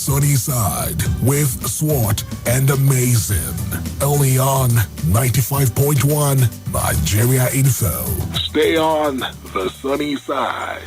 Sunny Side with Swat and Amazing. Only on 95.1 Nigeria Info. Stay on the sunny side.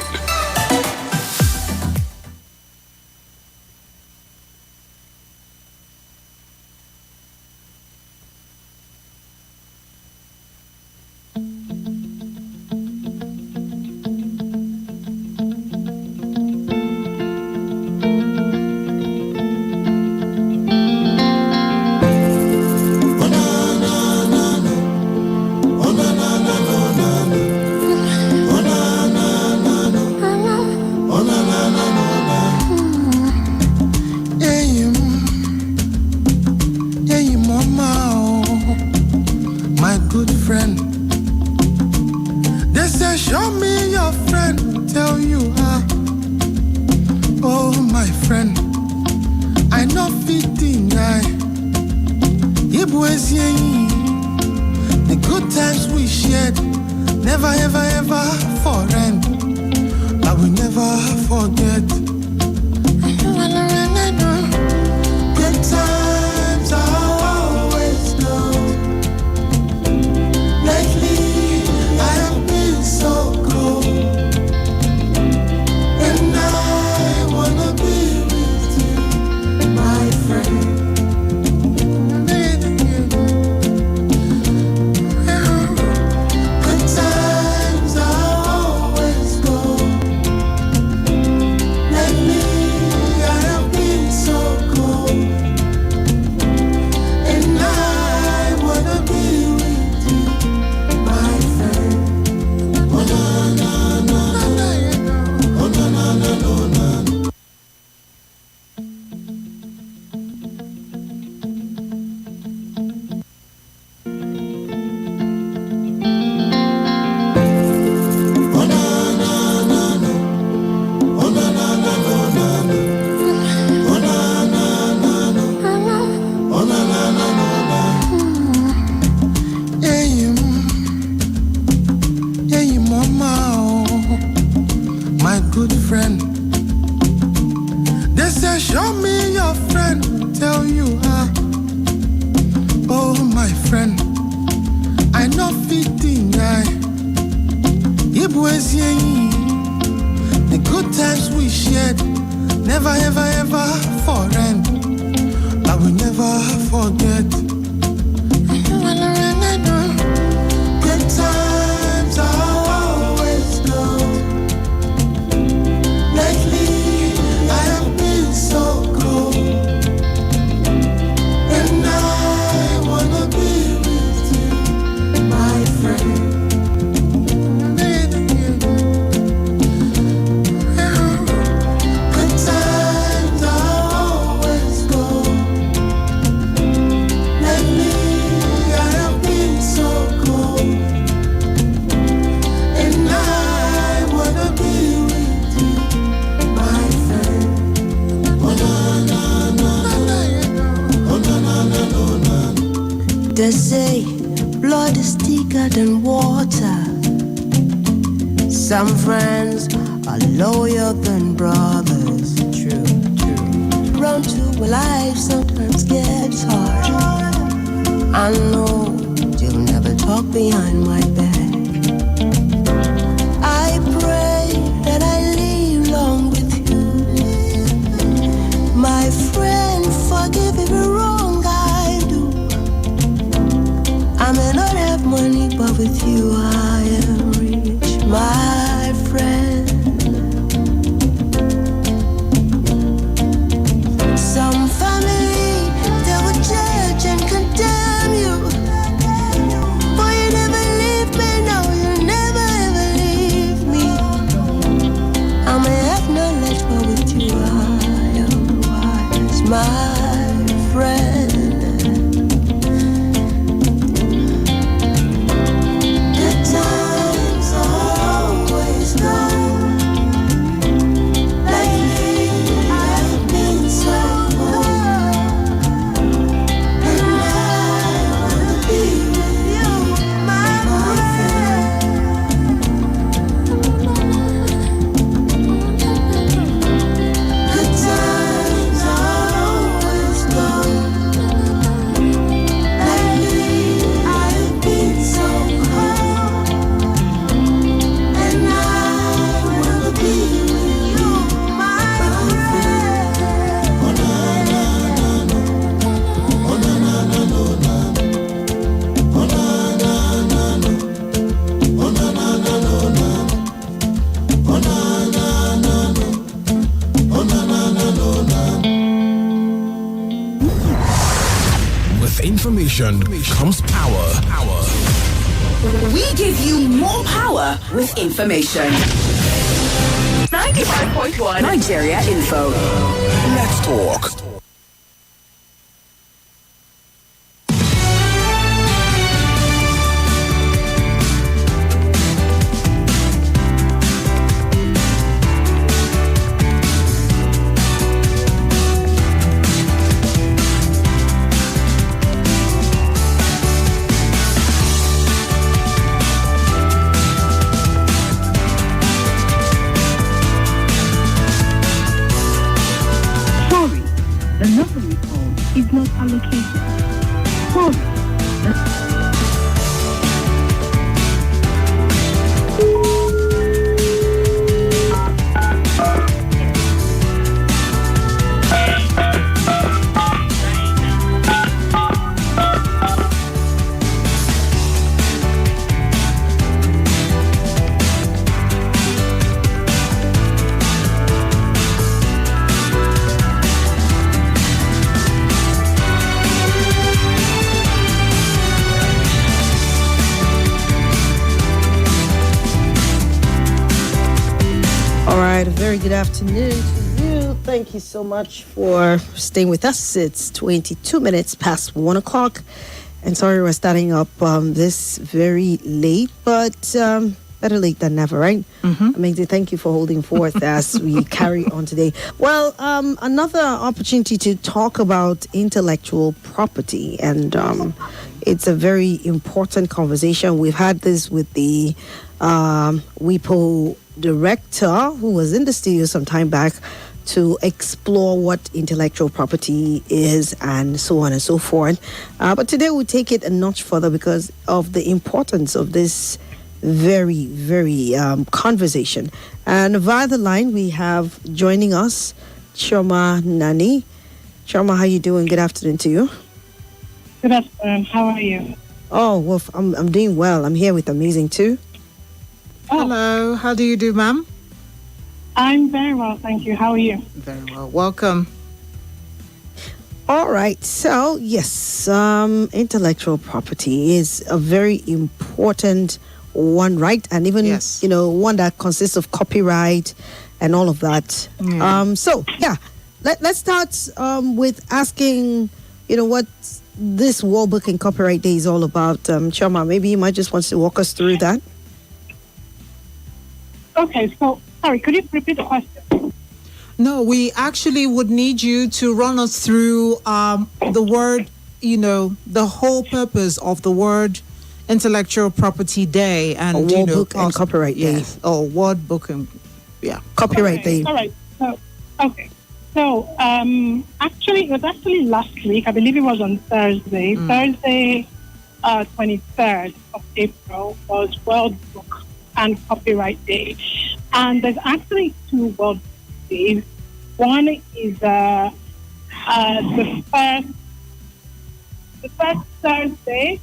They say blood is thicker than water. Some friends are loyal than brothers. True, true. Run to life sometimes gets hard. I know you'll never talk behind my back. I pray that I live long with you. My friend, forgive every wrong I do. I may not have money, but with you I am rich, my friend. Some family, they will judge and condemn you, but you never leave me, no, you never ever leave me. I may have knowledge, but with you I am wise, my friend. information comes power. We give you more power with information. 95.1 Nigeria Info. Let's talk. The number you called is not allocated. Sorry. A very good afternoon to you. Thank you so much for staying with us. It's 22 minutes past 1 o'clock. And sorry we're starting up this very late, but better late than never, right? Amazing. Thank you for holding forth as we carry on today. Well, another opportunity to talk about intellectual property. And it's a very important conversation. We've had this with the WIPO director who was in the studio some time back to explore what intellectual property is and so on and so forth. But today we'll take it a notch further because of the importance of this very, very conversation. And via the line we have joining us Chioma Nani. Chioma, how you doing? Good afternoon to you. Good afternoon. How are you? Oh, well, I'm doing well. I'm here with Amazing too. Hello, how do you do, ma'am? I'm very well, thank you. How are you? Very well. Welcome. All right. So, yes, intellectual property is a very important one, right? And even, Yes. one that consists of copyright and all of that. Yeah. Let's start with asking, what this World Book and Copyright Day is all about. Choma, maybe you might just want to walk us through that. Okay, so, sorry, could you repeat the question? No, we actually would need you to run us through the word, the whole purpose of the word Intellectual Property Day and World Book and Copyright Day. Yes. Oh, World Book and Copyright Day. All right, so, actually, it was actually last week. I believe it was on Thursday. Thursday, 23rd of April was World Book and Copyright Day. And there's actually two World Book Days. One is the first Thursday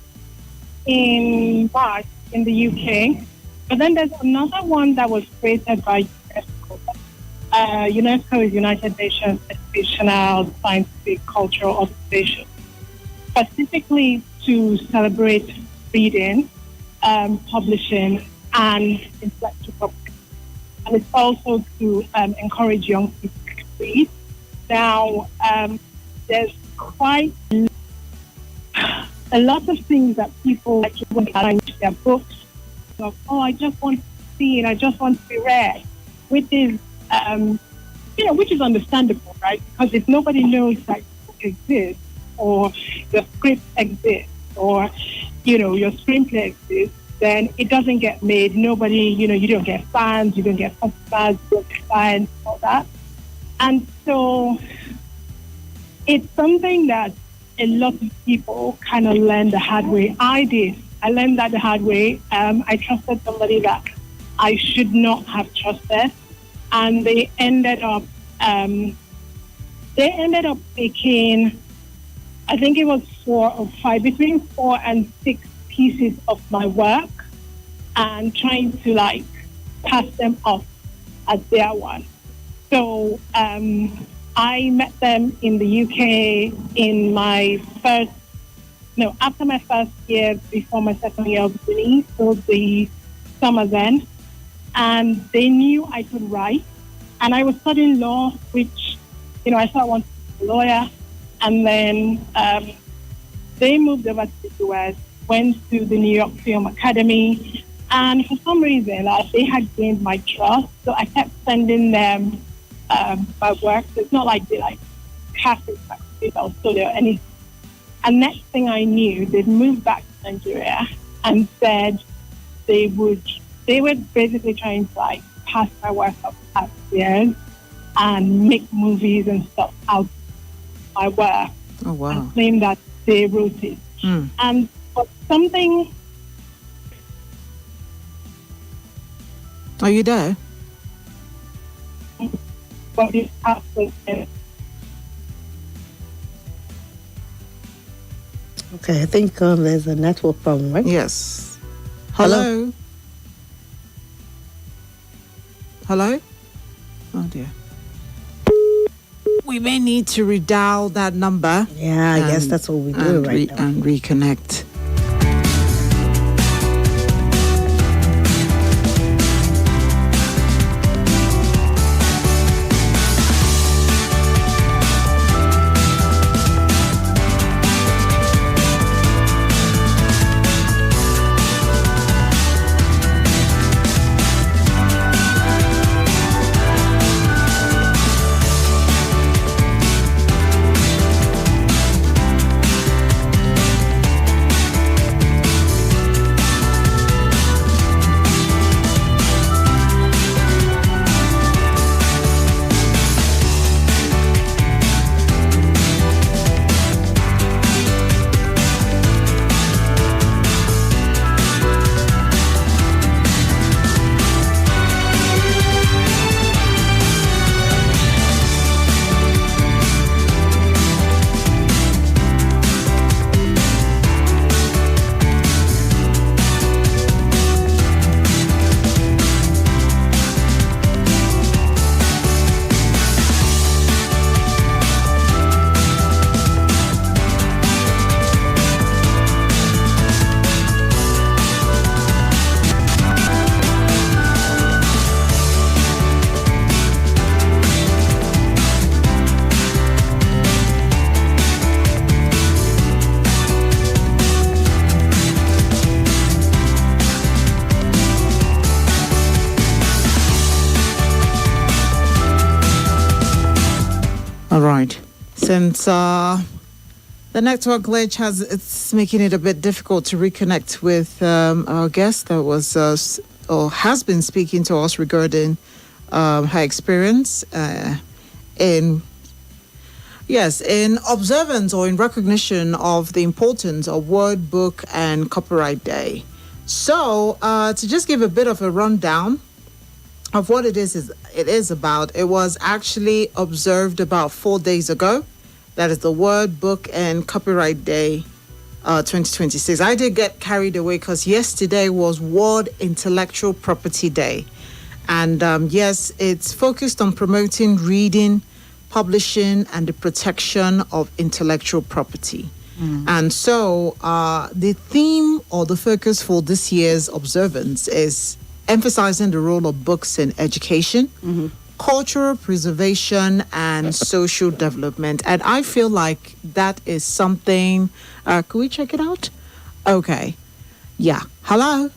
in March in the UK. But then there's another one that was created by UNESCO. UNESCO is United Nations Educational, Scientific, Cultural Organization, specifically to celebrate reading, publishing, and intellectual property. And it's also to encourage young people to read. Now, there's quite a lot of things that people like to find in their books. So, I just want to see it, I just want to be read, which is, which is understandable, right? Because if nobody knows that the book exists, or the script exists, or, your screenplay exists, then it doesn't get made. Nobody, you don't get fans, you don't get customers, you don't get clients, all that. And so it's something that a lot of people kind of learn the hard way. I did. I learned that the hard way. I trusted somebody that I should not have trusted. And they ended up taking, I think it was 4 or 5, between 4 and 6 pieces of my work and trying to pass them off as their one. So I met them in the UK in my first no, after my first year, before my second year of uni, so the summer then, and they knew I could write. And I was studying law, which, I thought I wanted to be a lawyer. And then they moved over to the US, went to the New York Film Academy. And for some reason, they had gained my trust. So I kept sending them my work. So it's not like they casted my or studio or anything. And next thing I knew, they'd moved back to Nigeria and said they were basically trying to pass my work up past years and make movies and stuff out of my work. Oh, wow. And claim that they wrote it. And for something... Are you there? But it happened. Okay, I think there's a network problem, right? Yes. Hello? Hello? Oh, dear. We may need to redial that number. Yeah, I guess that's what we do right now. And reconnect. All right. Since the network glitch it's making it a bit difficult to reconnect with our guest that was or has been speaking to us regarding her experience in observance or in recognition of the importance of Word, Book, and Copyright Day. So to just give a bit of a rundown of what it is about, it was actually observed about 4 days ago. That is the Word, Book, and Copyright Day 2026. I did get carried away because yesterday was World Intellectual Property Day. And yes, it's focused on promoting reading, publishing, and the protection of intellectual property. And so the theme or the focus for this year's observance is emphasizing the role of books in education, cultural preservation, and social development. And I feel like that is something... could we check it out? Okay. Yeah. Hello?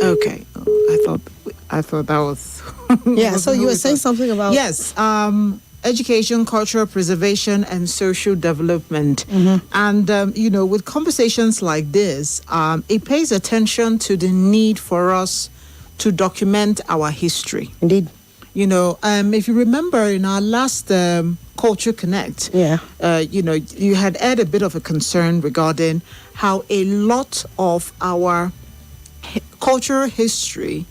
Okay. Oh, I thought that was... Yeah, so you were saying something about... Yes. Education, cultural preservation, and social development. And, with conversations like this, it pays attention to the need for us to document our history. Indeed. If you remember in our last Culture Connect, you had had a bit of a concern regarding how a lot of our cultural history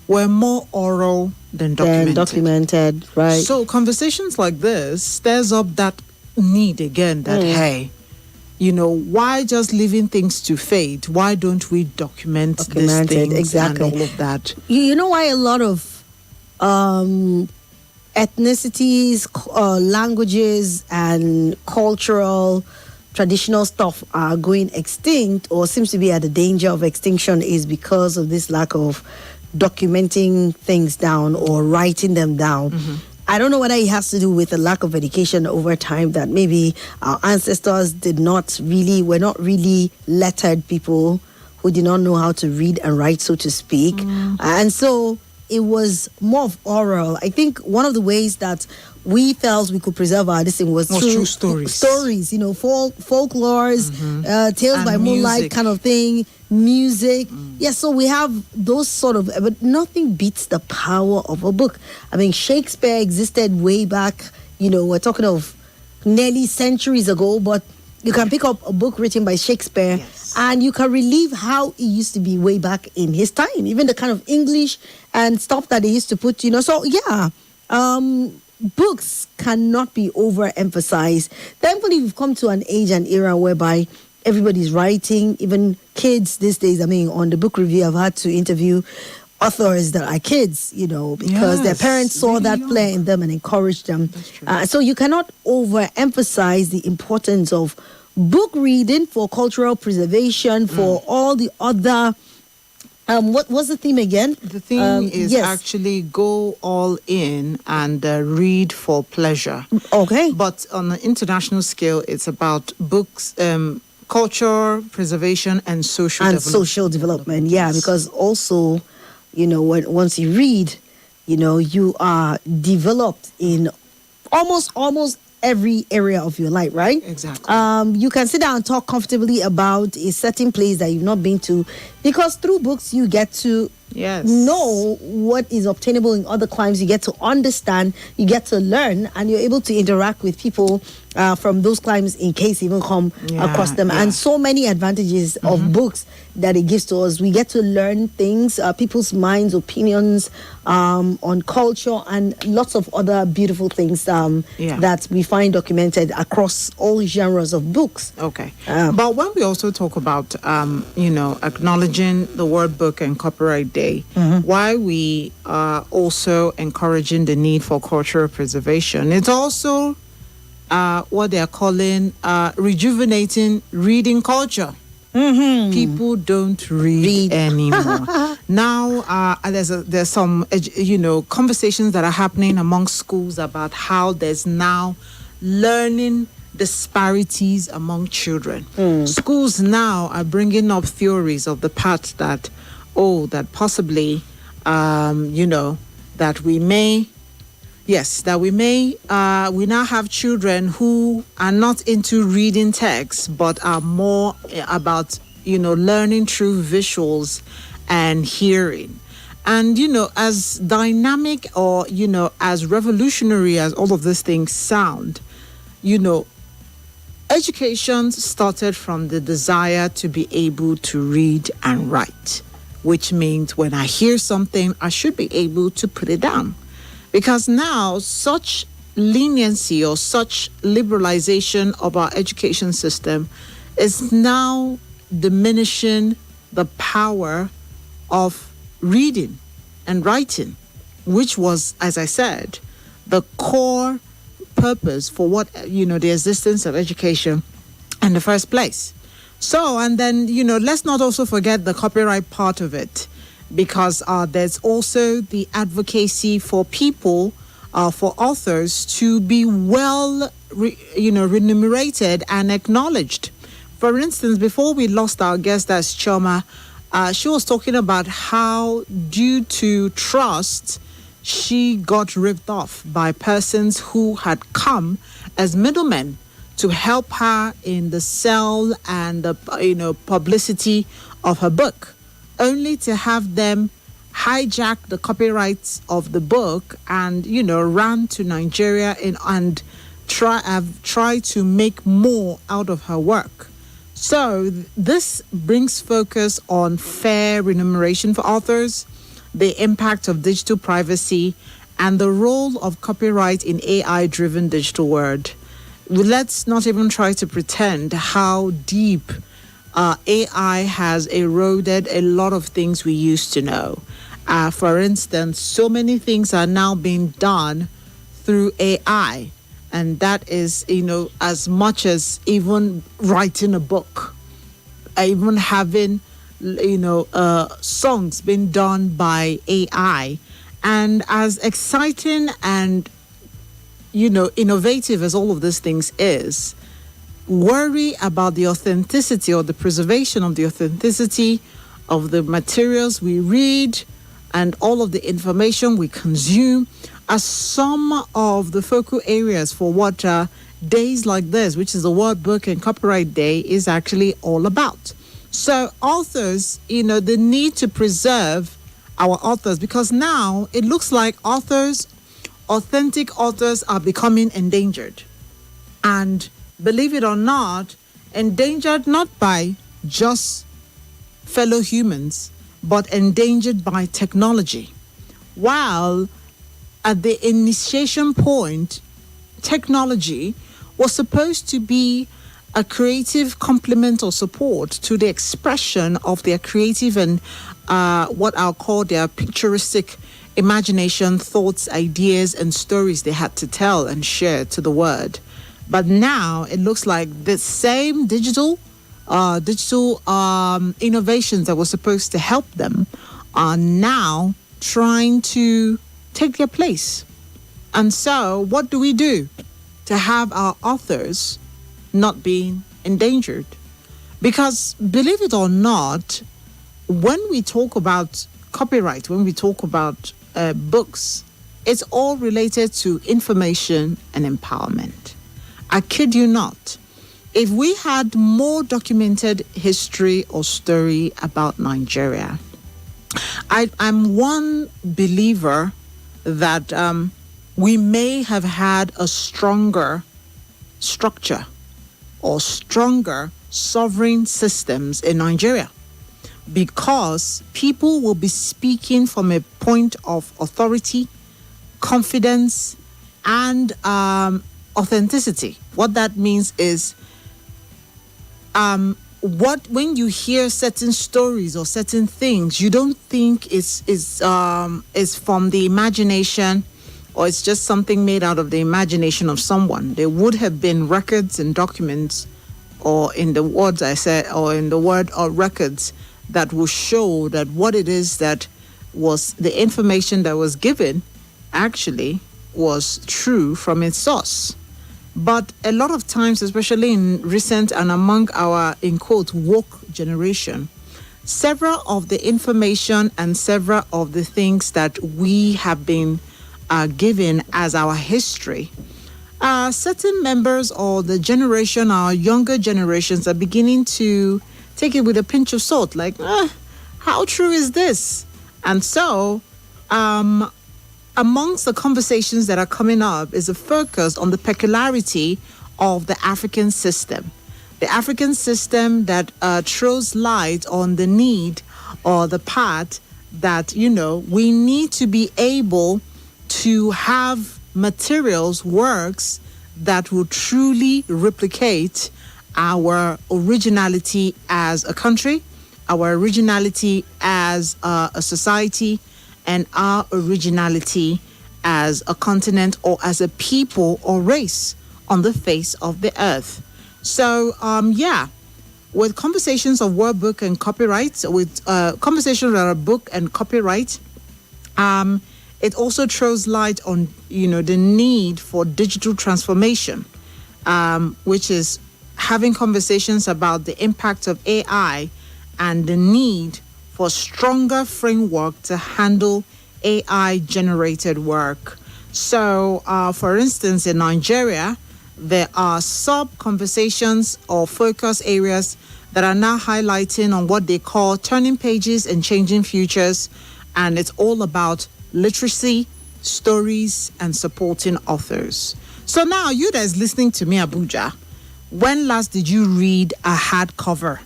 were more oral than documented. Right. So conversations like this stirs up that need again that, hey, why just leaving things to fate? Why don't we document these things exactly. and all of that? You know why a lot of ethnicities, languages, and cultural traditional stuff are going extinct or seems to be at the danger of extinction is because of this lack of documenting things down or writing them down. I don't know whether it has to do with the lack of education over time, that maybe our ancestors were not really lettered people who did not know how to read and write, so to speak. And so it was more of oral. I think one of the ways that we felt we could preserve our this thing was through stories. Stories, folklores, tales And by moonlight music. kind of thing, music. Yeah, so we have those sort of, but nothing beats the power of a book. I mean, Shakespeare existed way back, we're talking of nearly centuries ago, but you can pick up a book written by Shakespeare and you can relive how it used to be way back in his time, even the kind of English and stuff that they used to put, So, yeah, books cannot be overemphasized. Thankfully, we've come to an age and era whereby everybody's writing, even kids these days. I mean, on the book review, I've had to interview authors that are kids, because their parents saw that flair in them and encouraged them. So you cannot overemphasize the importance of book reading for cultural preservation, for all the other. What was the theme again? The theme is actually go all in and read for pleasure. Okay. But on an international scale, it's about books, culture, preservation, and social development. Social development, yeah, because also, once you read, you are developed in almost every area of your life, right? Exactly. You can sit down and talk comfortably about a certain place that you've not been to, because through books you get to know what is obtainable in other climes. You get to understand, you get to learn, and you're able to interact with people from those climes in case you even come across them. And so many advantages of books that it gives to us. We get to learn things, people's minds, opinions on culture, and lots of other beautiful things that we find documented across all genres of books. Okay. But when we also talk about, acknowledging the Word Book and Copyright Day, why we are also encouraging the need for cultural preservation, it's also what they are calling rejuvenating reading culture. People don't read anymore. Now, there's some, conversations that are happening among schools about how there's now learning disparities among children. Schools now are bringing up theories of the past that possibly, that we now have children who are not into reading texts, but are more about, learning through visuals and hearing. And, as dynamic or, as revolutionary as all of these things sound, education started from the desire to be able to read and write, which means when I hear something, I should be able to put it down. Because now such leniency or such liberalization of our education system is now diminishing the power of reading and writing, which was, as I said, the core purpose for the existence of education in the first place. So, and then, let's not also forget the copyright part of it, because there's also the advocacy for people, for authors to be well, remunerated and acknowledged. For instance, before we lost our guest as Choma, she was talking about how, due to trust, she got ripped off by persons who had come as middlemen to help her in the sale and the publicity of her book, only to have them hijack the copyrights of the book and run to Nigeria and try to make more out of her work. So this brings focus on fair remuneration for authors, the impact of digital privacy, and the role of copyright in AI-driven digital world. Let's not even try to pretend how deep AI has eroded a lot of things we used to know. For instance, so many things are now being done through AI. And that is, as much as even writing a book, even having, songs being done by AI. And as exciting and, innovative as all of these things is, worry about the authenticity or the preservation of the authenticity of the materials we read and all of the information we consume are some of the focal areas for what days like this, which is the World Book and Copyright Day, is actually all about. So authors, the need to preserve our authors, because now it looks like authentic authors are becoming endangered. And believe it or not, endangered not by just fellow humans, but endangered by technology. While at the initiation point, technology was supposed to be a creative complement or support to the expression of their creative and what I'll call their picturesque imagination, thoughts, ideas, and stories they had to tell and share to the world. But now it looks like the same digital innovations that were supposed to help them are now trying to take their place. And so what do we do to have our authors not being endangered? Because believe it or not, when we talk about copyright, when we talk about books, it's all related to information and empowerment. I kid you not. If we had more documented history or story about Nigeria, I'm one believer that we may have had a stronger structure or stronger sovereign systems in Nigeria, because people will be speaking from a point of authority, confidence, and authenticity. What that means is when you hear certain stories or certain things, you don't think it's from the imagination, or it's just something made out of the imagination of someone. There would have been records and documents, or in the words I said, or in the word or records that will show that what it is that was the information that was given actually was true from its source. But a lot of times, especially in recent and among our, in quote, woke generation, several of the information and several of the things that we have been given as our history, certain members or the generation, our younger generations, are beginning to take it with a pinch of salt, like, how true is this? And so, amongst the conversations that are coming up is a focus on the peculiarity of the African system. The African system that throws light on the need or the part that, we need to be able to have materials, works that will truly replicate our originality as a country, our originality as a society, and our originality as a continent or as a people or race on the face of the earth. So, with conversations of World Book and copyright, with conversations around book and copyright, it also throws light on, the need for digital transformation, which is having conversations about the impact of AI and the need for stronger framework to handle AI-generated work. So, for instance, in Nigeria, there are sub-conversations or focus areas that are now highlighting on what they call turning pages and changing futures, and it's all about literacy, stories, and supporting authors. So now, you guys listening to me, Abuja, when last did you read a hardcover?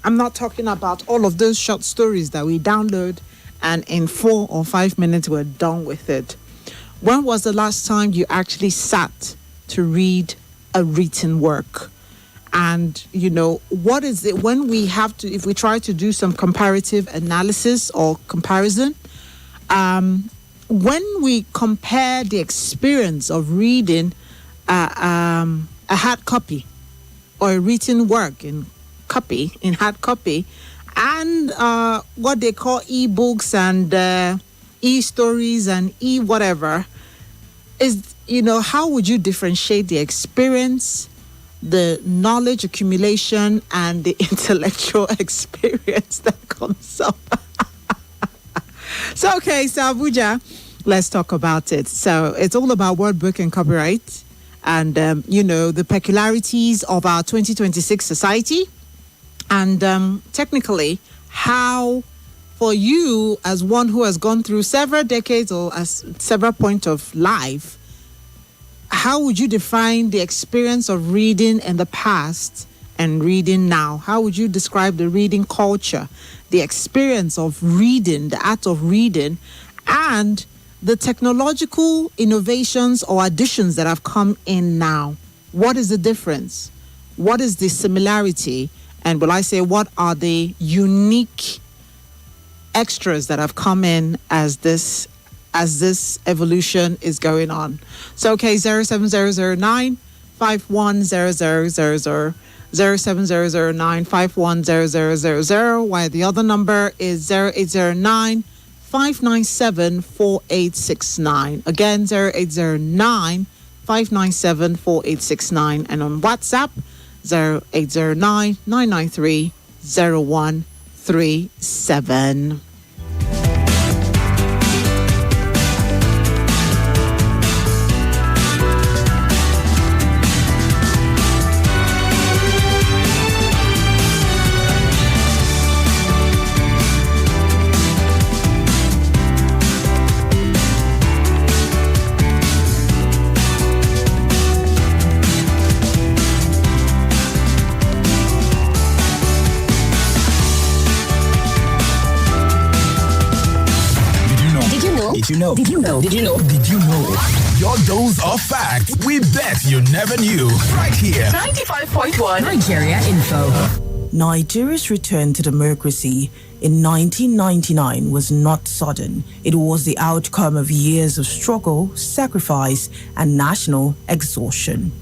I'm not talking about all of those short stories that we download and in 4 or 5 minutes we're done with it. When was the last time you actually sat to read a written work? And, what is it when we have to, if we try to do some comparative analysis or comparison, when we compare the experience of reading a hard copy or a written work in hard copy, and what they call e-books and e-stories and e-whatever, is, how would you differentiate the experience, the knowledge accumulation, and the intellectual experience that comes up? So Abuja, let's talk about it. So it's all about word book and copyright, and the peculiarities of our 2026 society, and technically how, for you as one who has gone through several decades or as several points of life, how would you define the experience of reading in the past and reading now? How would you describe the reading culture, the experience of reading, the art of reading, and the technological innovations or additions that have come in now? What is the difference? What is the similarity? And will I say, what are the unique extras that have come in as this evolution is going on? So 07009 510000, 07009 510000, while the other number is 0809 597 4869. Again, 0809 597 4869. And on WhatsApp, 0809 993 0137. Did you know? Your dose of facts we bet you never knew. Right here. 95.1 Nigeria Info. Nigeria's return to democracy in 1999 was not sudden. It was the outcome of years of struggle, sacrifice, and national exhaustion.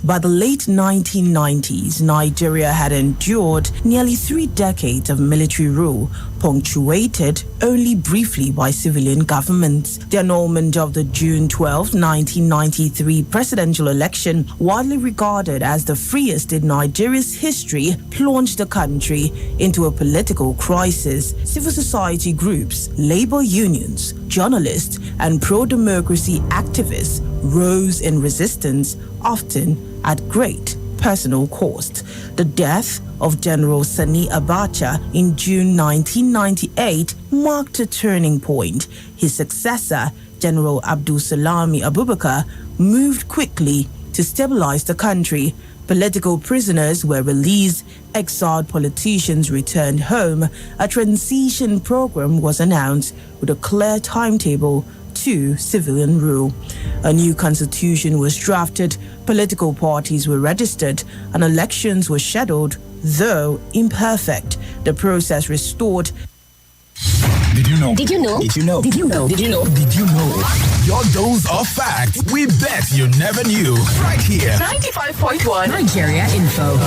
By the late 1990s, Nigeria had endured nearly 3 decades of military rule, punctuated only briefly by civilian governments. The annulment of the June 12, 1993 presidential election, widely regarded as the freest in Nigeria's history, plunged the country into a political crisis. Civil society groups, labor unions, journalists, and pro-democracy activists rose in resistance, often at great personal cost. The death of General Sani Abacha in June 1998 marked a turning point. His successor, General Abdulsalami Abubakar, moved quickly to stabilize the country. Political prisoners were released, exiled politicians returned home. A transition program was announced with a clear timetable to civilian rule. A new constitution was drafted, political parties were registered, and elections were scheduled, though imperfect. The process restored. Did you know? Did you know? Did you know? Did you know? Did you know? Did you know? Your dose of facts we bet you never knew. Right here. 95.1 Nigeria Info.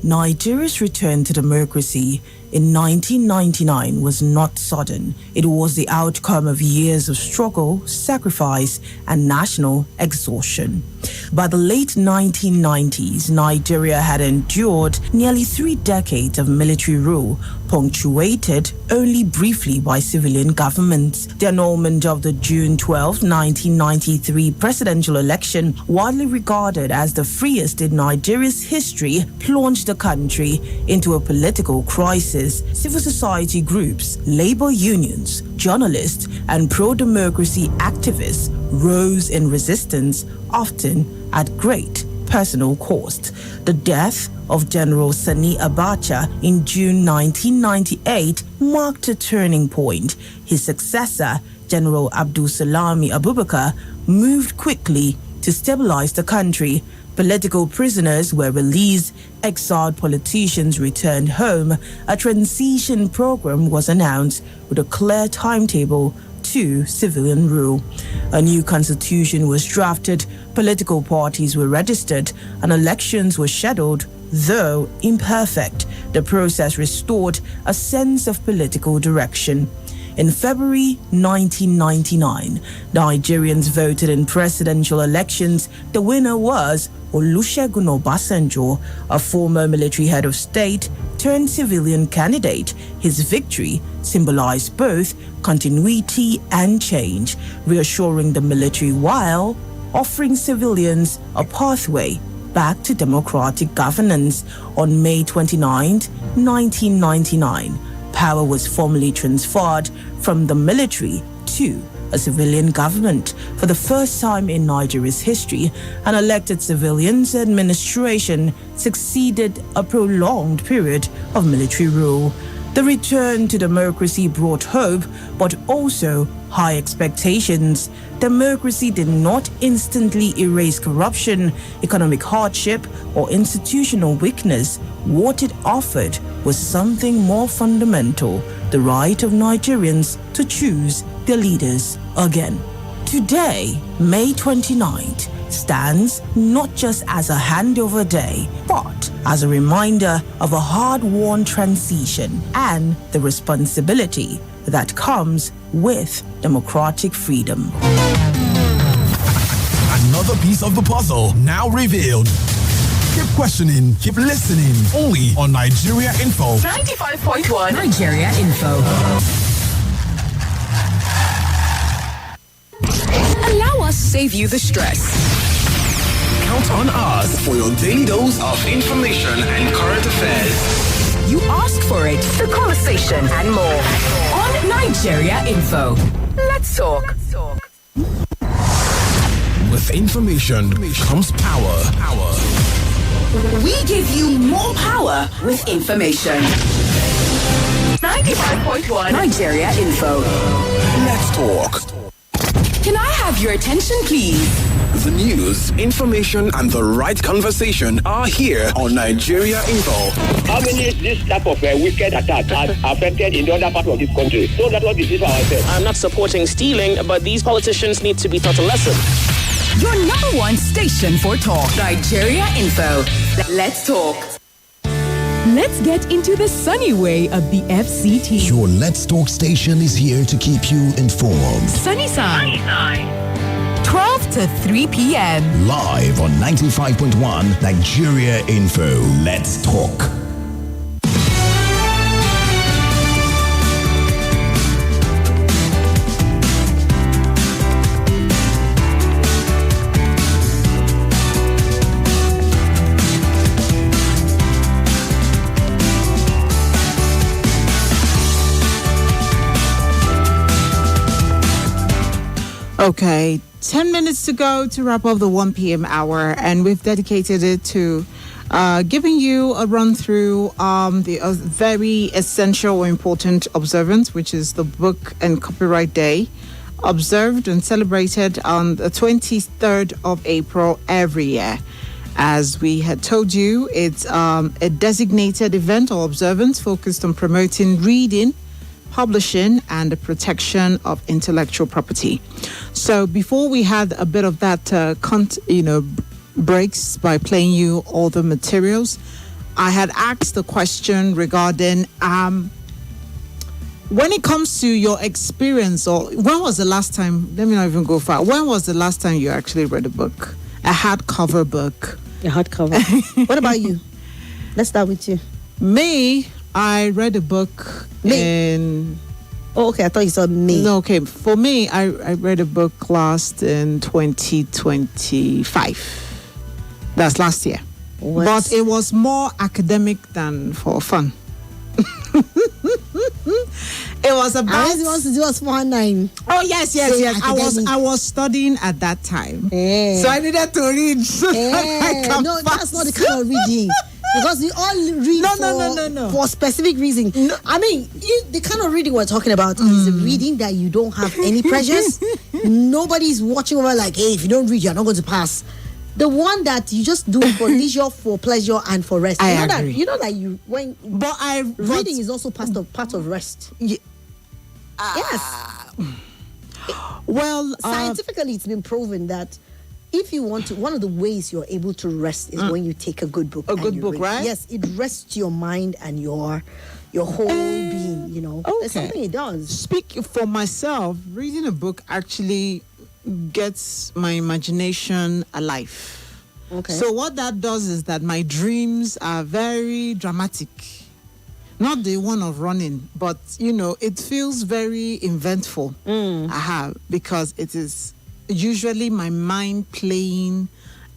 Nigeria's return to democracy in 1999 was not sudden. It was the outcome of years of struggle, sacrifice, and national exhaustion. By the late 1990s, Nigeria had endured nearly 3 decades of military rule, punctuated only briefly by civilian governments. The annulment of the June 12, 1993 presidential election, widely regarded as the freest in Nigeria's history, plunged the country into a political crisis. Civil society groups, labor unions, journalists, and pro-democracy activists rose in resistance, often at great personal cost. The death of General Sani Abacha in June 1998 marked a turning point. His successor, General Abdulsalami Abubakar, moved quickly to stabilize the country. Political prisoners were released, exiled politicians returned home. A transition program was announced with a clear timetable to civilian rule. A new constitution was drafted, political parties were registered, and elections were scheduled. Though imperfect, the process restored a sense of political direction. In February 1999, Nigerians voted in presidential elections. The winner was Olusegun Obasanjo, a former military head of state turned civilian candidate. His victory symbolized both continuity and change, reassuring the military while offering civilians a pathway back to democratic governance. On May 29, 1999, power was formally transferred from the military to a civilian government. For the first time in Nigeria's history, an elected civilians administration succeeded a prolonged period of military rule. The return to democracy brought hope, but also high expectations. Democracy did not instantly erase corruption, economic hardship, or institutional weakness. What it offered was something more fundamental: the right of Nigerians to choose their leaders again. Today, May 29th, stands not just as a handover day, but as a reminder of a hard-won transition and the responsibility that comes with democratic freedom. Another piece of the puzzle now revealed. Keep questioning, keep listening. Only on Nigeria Info. 95.1 Nigeria Info. Allow us save you the stress. Count on us for your daily dose of information and current affairs. You asked for it, the conversation, and more. On Nigeria Info. Let's talk. With information comes power. We give you more power with information. 95.1 Nigeria Info. Let's talk. Can I have your attention, please? The news, information, and the right conversation are here on Nigeria Info. How many this type of wicked attack has affected in the other part of this country? So that's what this is ourselves. I'm not supporting stealing, but these politicians need to be taught a lesson. Your number one station for talk. Nigeria Info. Let's talk. Let's get into the sunny way of the FCT. Your Let's Talk station is here to keep you informed. Sunny side. 12 to 3 p.m. Live on 95.1 Nigeria Info. Let's talk. Okay, 10 minutes to go to wrap up the 1 p.m. hour, and we've dedicated it to giving you a run through the very essential or important observance, which is the Book and Copyright Day, observed and celebrated on the 23rd of April every year. As we had told you, it's a designated event or observance focused on promoting reading, publishing, and the protection of intellectual property. So before we had a bit of that, breaks by playing you all the materials, I had asked a question regarding when it comes to your experience, or when was the last time, let me not even go far, when was the last time you actually read a book, a hardcover book? A hardcover. What about you? Let's start with you. Me, I read a book in... Oh, okay. I thought you said me. No, okay. For me, I read a book last in 2025. That's last year. What? But it was more academic than for fun. It was about... It was 4-9. Oh, yes. I was studying at that time. So I needed to read. No, that's not the kind of reading. Because we all read for specific reason. No. I mean, the kind of reading we're talking about is a reading that you don't have any pressures. Nobody's watching over like, hey, if you don't read, you're not going to pass. The one that you just do for leisure, for pleasure, and for rest. I agree. Reading is also part of rest. Yes. Well, Scientifically, it's been proven that if you want to, one of the ways you're able to rest is when you take a good book. A good book, read. right? Yes, it rests your mind and your whole being. You know, there's something it does. Speak for myself. Reading a book actually gets my imagination alive. Okay. So what that does is that my dreams are very dramatic. Not the one of running, but it feels very inventful. Because it is usually my mind playing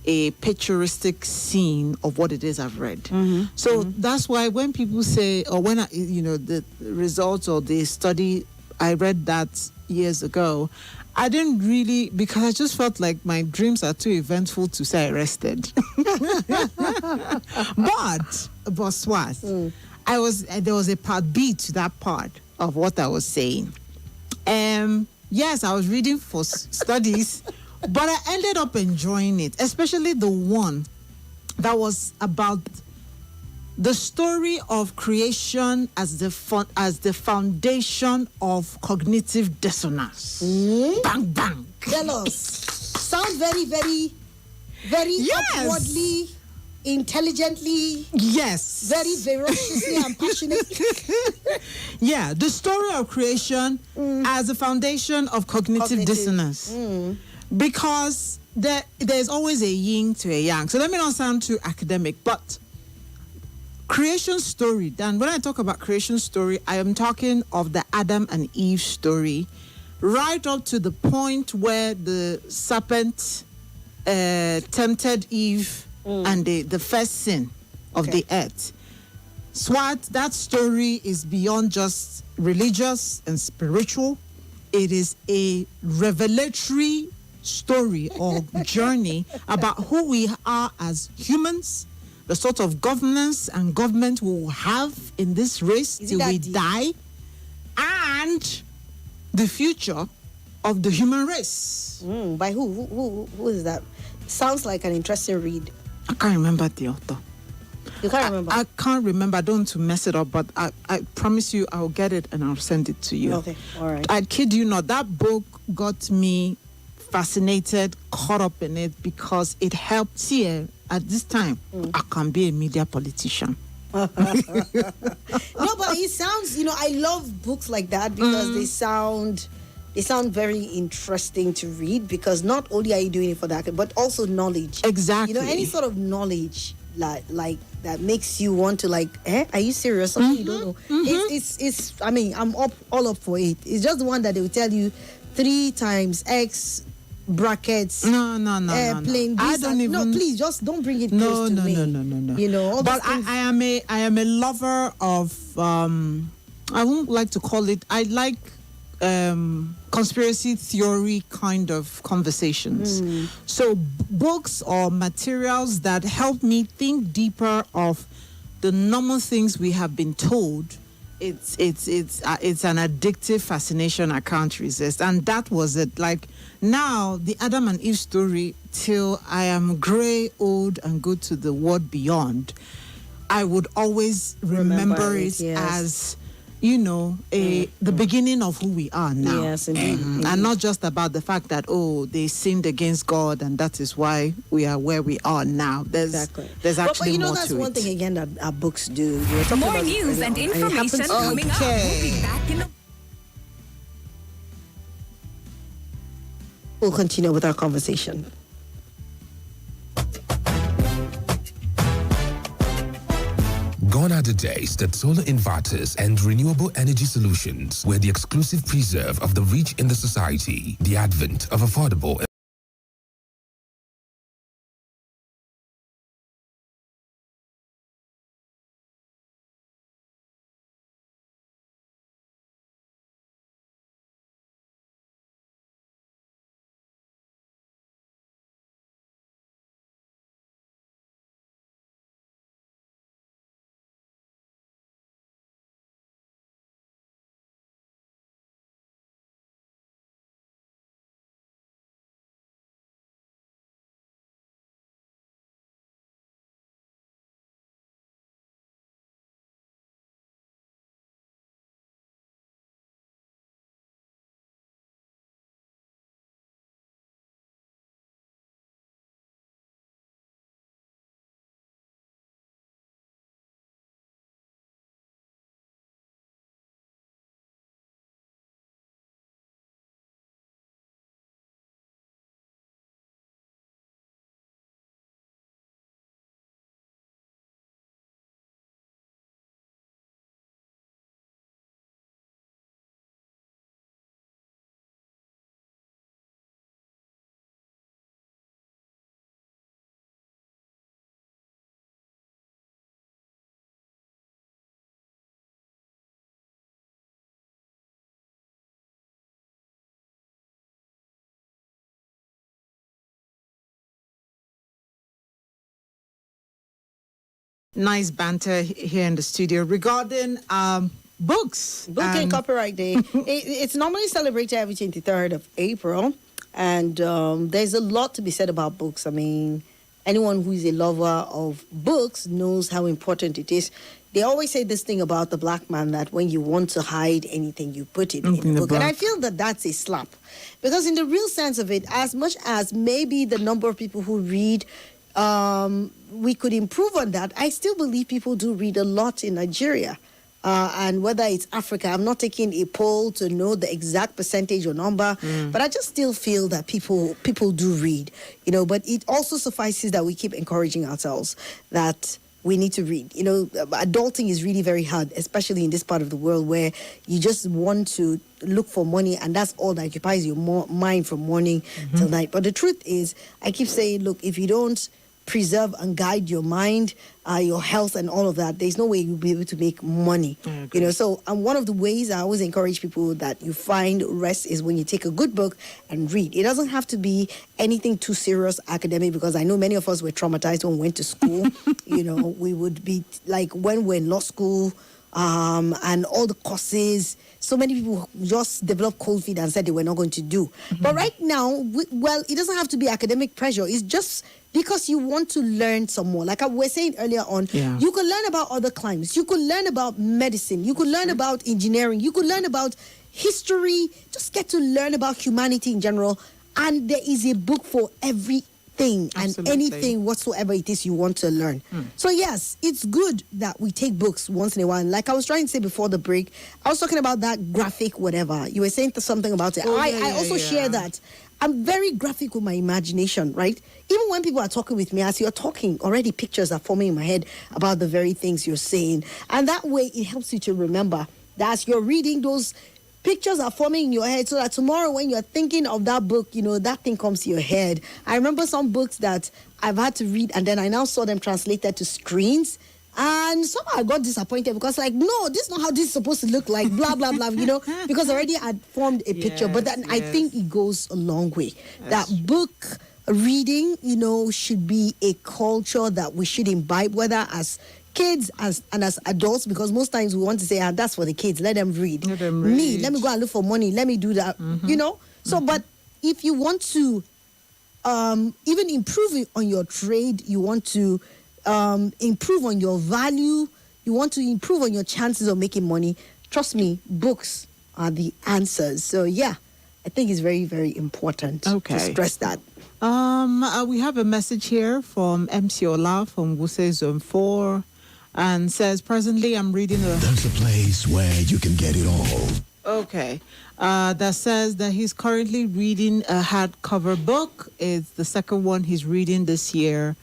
a picturestic scene of what it is I've read. So that's why when people say, or when the results or the study, I read that years ago, I didn't really, because I just felt like my dreams are too eventful to say I rested. But Swat, there was a part B to that part of what I was saying. Yes, I was reading for studies, but I ended up enjoying it, especially the one that was about the story of creation as the foundation of cognitive dissonance. Bang, bang. Tell us. Sounds very, very, very upwardly, intelligently. Yes. Very ferociously and passionately. Yeah, the story of creation as a foundation of cognitive dissonance. Because there's always a yin to a yang. So let me not sound too academic, but creation story. Then when I talk about creation story, I am talking of the Adam and Eve story, right up to the point where the serpent tempted Eve and the first sin of the earth. Swat, that story is beyond just religious and spiritual. It is a revelatory story or journey about who we are as humans, the sort of governance and government we will have in this race till we die, and the future of the human race. By who? Who is that? Sounds like an interesting read. I can't remember the author. You can't remember? I can't remember. I don't want to mess it up, but I promise you I'll get it and I'll send it to you. Okay, all right. I kid you not. That book got me fascinated, caught up in it, because it helped. See, at this time, I can be a media politician. No, but it sounds, I love books like that because they sound very interesting to read, because not only are you doing it for that, but also knowledge. Exactly. Any sort of knowledge like that makes you want to are you serious? Something you don't know. It's I'm all up for it. It's just the one that they will tell you 3 times X brackets. No. Plain. I don't even. No, please just don't bring it close to me. No. But I am a lover of. I won't like to call it. I like conspiracy theory kind of conversations. So books or materials that help me think deeper of the normal things we have been told. It's an addictive fascination I can't resist, and that was it. Like now, the Adam and Eve story, till I am grey, old, and go to the world beyond, I would always remember it as the beginning of who we are now. Yes, indeed. And not just about the fact that they sinned against God and that is why we are where we are now. There's actually more that's to one it. thing again that our books do. More news and information coming up. We'll be back in We'll continue with our conversation. Gone are the days that solar inverters and renewable energy solutions were the exclusive preserve of the rich in the society. The advent of affordable Nice banter here in the studio regarding books. Book and Copyright Day. It's normally celebrated every 23rd of April. And there's a lot to be said about books. I mean, anyone who is a lover of books knows how important it is. They always say this thing about the black man, that when you want to hide anything, you put it in the book. And I feel that that's a slap. Because in the real sense of it, as much as maybe the number of people who read, we could improve on that, I still believe people do read a lot in Nigeria. And whether it's Africa, I'm not taking a poll to know the exact percentage or number, but I just still feel that people do read, but it also suffices that we keep encouraging ourselves that we need to read. Adulting is really very hard, especially in this part of the world where you just want to look for money, and that's all that occupies your mind from morning till night. But the truth is, I keep saying, look, if you don't preserve and guide your mind, your health, and all of that, there's no way you'll be able to make money. So one of the ways I always encourage people that you find rest is when you take a good book and read. It doesn't have to be anything too serious academic, because I know many of us were traumatized when we went to school. We would be like when we're in law school, and all the courses, so many people just developed cold feet and said they were not going to do. But right now, it doesn't have to be academic pressure. It's just because you want to learn some more. Like I was saying earlier on, you could learn about other climes. You could learn about medicine. You could learn about engineering. You could learn about history. Just get to learn about humanity in general. And there is a book for everything and anything whatsoever it is you want to learn. So yes, it's good that we take books once in a while. Like I was trying to say before the break, I was talking about that graphic whatever. You were saying something about it. I also share that. I'm very graphic with my imagination, right? Even when people are talking with me, as you're talking, already pictures are forming in my head about the very things you're saying. And that way it helps you to remember that as you're reading, those pictures are forming in your head, so that tomorrow when you're thinking of that book, that thing comes to your head. I remember some books that I've had to read, and then I now saw them translated to screens. And somehow I got disappointed because, no, this is not how this is supposed to look like, blah, blah, blah, because already I'd formed a picture. But then I think it goes a long way. That book reading, should be a culture that we should imbibe, whether as kids and as adults, because most times we want to say, that's for the kids, let them read. Let me go and look for money, let me do that, So, but if you want to even improve on your trade, you want to improve on your value, you want to improve on your chances of making money, trust me, books are the answers. So yeah, I think it's very, very important to stress that. We have a message here from MC Ola from Wuse Zone 4 and says, presently I'm reading There's a place where you can get it all. Okay. That says that he's currently reading a hardcover book. It's the second one he's reading this year.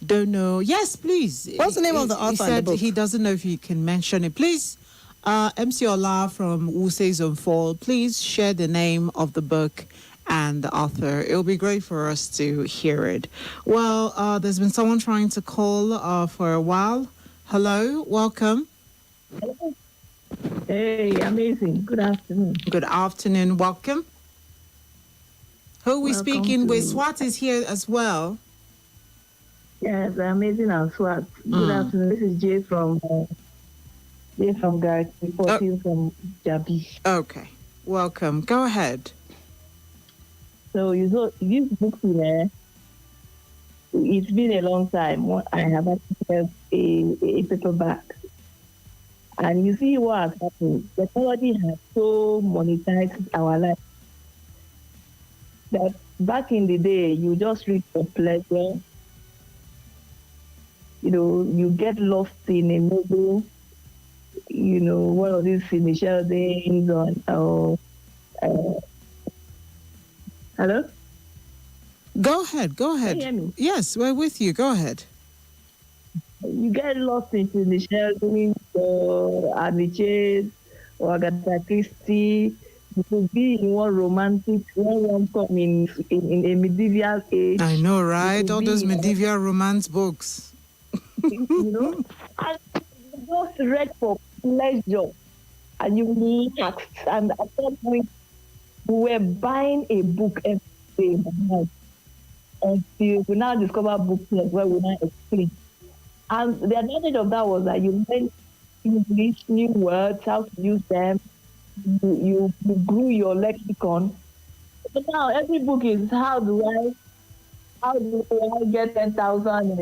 Don't know. Yes, please. What's the name of the author? He said he doesn't know if he can mention it. Please, MC Ola from Wuse Zone 4, please share the name of the book and the author. It'll be great for us to hear it. Well, there's been someone trying to call for a while. Hello, welcome. Hey, amazing. Good afternoon. Good afternoon, welcome. Who are we speaking with? Swat is here as well. Yes, amazing and Swat. Good afternoon. This is Jay from Garth, reporting from Jabi. Okay, welcome. Go ahead. So this book there, it's been a long time. I have a paperback. And you see what has happened. Technology has so monetized our life that back in the day, you just read for pleasure. You get lost in a novel, one of these initial days on, hello? Go ahead. Can you hear me? Yes, we're with you. Go ahead. You get lost into the sheltering or Annie Chase or Agatha Christie. You could be in one romantic, one come in a medieval age. I know, right? All those medieval romance books. And you just read for pleasure. And you relaxed. And at that point, we were buying a book every day in the house. Until we now discover books where we now explain. And the advantage of that was that you learn English, new words, how to use them. You grew your lexicon. But now every book is how do I get 10,000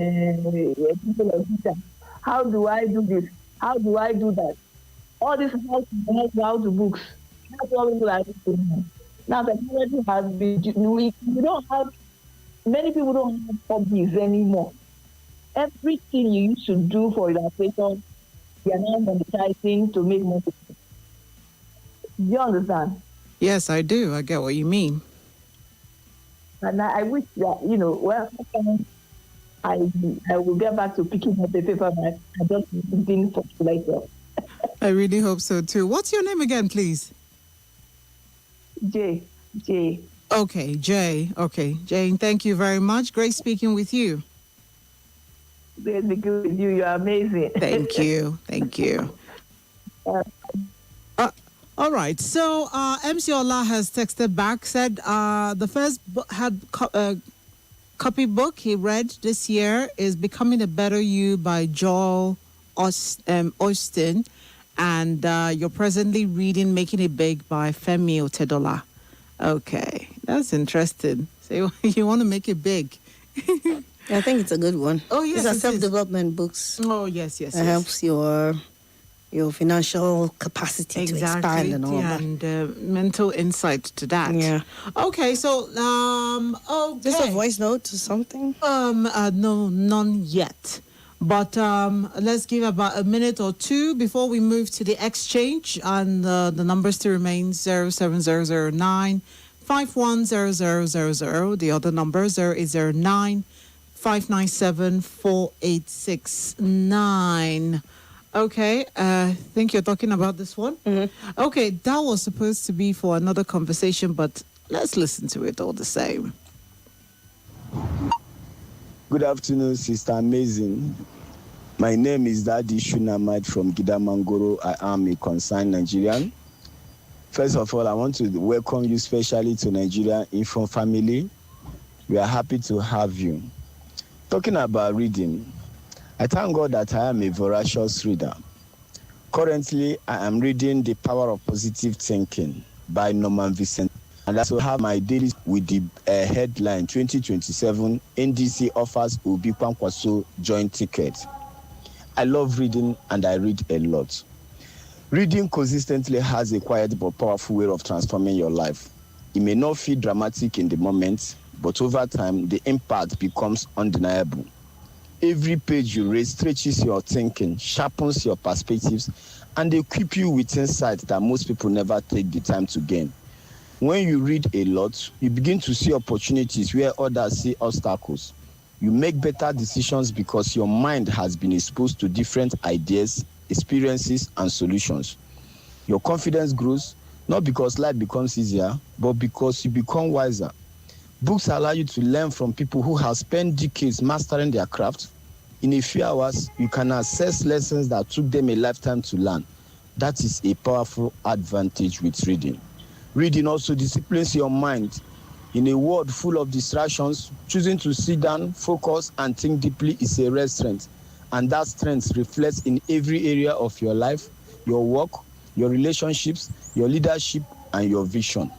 people of Twitter? How do I do this? How do I do that? All this how to books. That's what people are doing. Now technology has been. We don't have many people don't have hobbies anymore. Everything you used to do for relaxation, you are now monetizing to make money. Do you understand? Yes, I do. I get what you mean. And I wish that, I will get back to picking up the paper bag. I just didn't for later. I really hope so too. What's your name again, please? Jay. Okay, Jay. Okay, Jane, thank you very much. Great speaking with you. Great speaking with you. You're amazing. Thank you. Thank you. All right. So MC Ola has texted back, said the first copy book he read this year is Becoming a Better You by Joel Austin. And you're presently reading Making It Big by Femi Otedola. Okay, that's interesting. So you want to make it big. I think it's a good one. Oh, yes. These are self-development books. Oh, yes. It helps your financial capacity to expand and all that. And mental insight to that. Yeah. Okay, so, okay. Just a voice note or something? No, none yet. But let's give about a minute or two before we move to the exchange. And the numbers to remain 07009 510000. The other number 0809 597 4869. Okay, I think you're talking about this one. Mm-hmm. Okay, that was supposed to be for another conversation, but let's listen to it all the same. Good afternoon, Sister Amazing. My name is Daddy Shunamite from Gidamangoro. I am a concerned Nigerian. First of all, I want to welcome you specially to Nigeria Info family. We are happy to have you. Talking about reading, I thank God that I am a voracious reader. Currently, I am reading The Power of Positive Thinking by Norman Vincent. And I also have my daily with the headline 2027 NDC offers Obi Kwankwaso joint ticket. I love reading and I read a lot. Reading consistently has a quiet but powerful way of transforming your life. It may not feel dramatic in the moment, but over time, the impact becomes undeniable. Every page you read stretches your thinking, sharpens your perspectives, and equips you with insight that most people never take the time to gain. When you read a lot, you begin to see opportunities where others see obstacles. You make better decisions because your mind has been exposed to different ideas, experiences, and solutions. Your confidence grows, not because life becomes easier, but because you become wiser. Books allow you to learn from people who have spent decades mastering their craft. In a few hours, you can access lessons that took them a lifetime to learn. That is a powerful advantage with reading. Reading also disciplines your mind. In a world full of distractions, choosing to sit down, focus, and think deeply is a rare strength. And that strength reflects in every area of your life, your work, your relationships, your leadership, and your vision.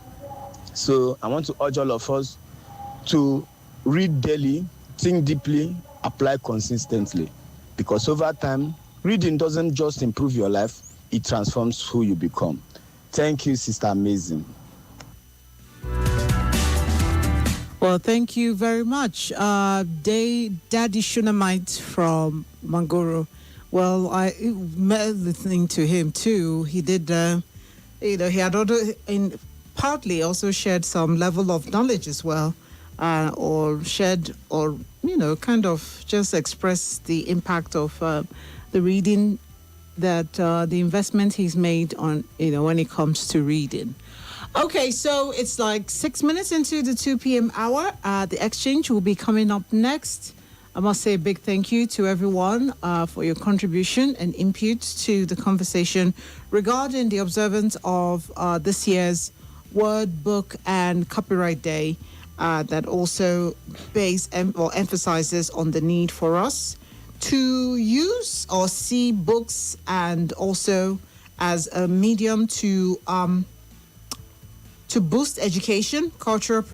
So I want to urge all of us to read daily, think deeply, apply consistently. Because over time, reading doesn't just improve your life, it transforms who you become. Thank you, Sister Amazing. Well, thank you very much. Daddy Shunamite from Mangoro. Well, I listening to him too. He did, he had partly also shared some level of knowledge as well, or kind of just express the impact of the reading that the investment he's made on, when it comes to reading. Okay, so it's like 6 minutes into the 2 p.m. hour. The exchange will be coming up next. I must say a big thank you to everyone for your contribution and input to the conversation regarding the observance of this year's Word, Book, and Copyright Day that also emphasizes on the need for us to use or see books and also as a medium to boost education, cultural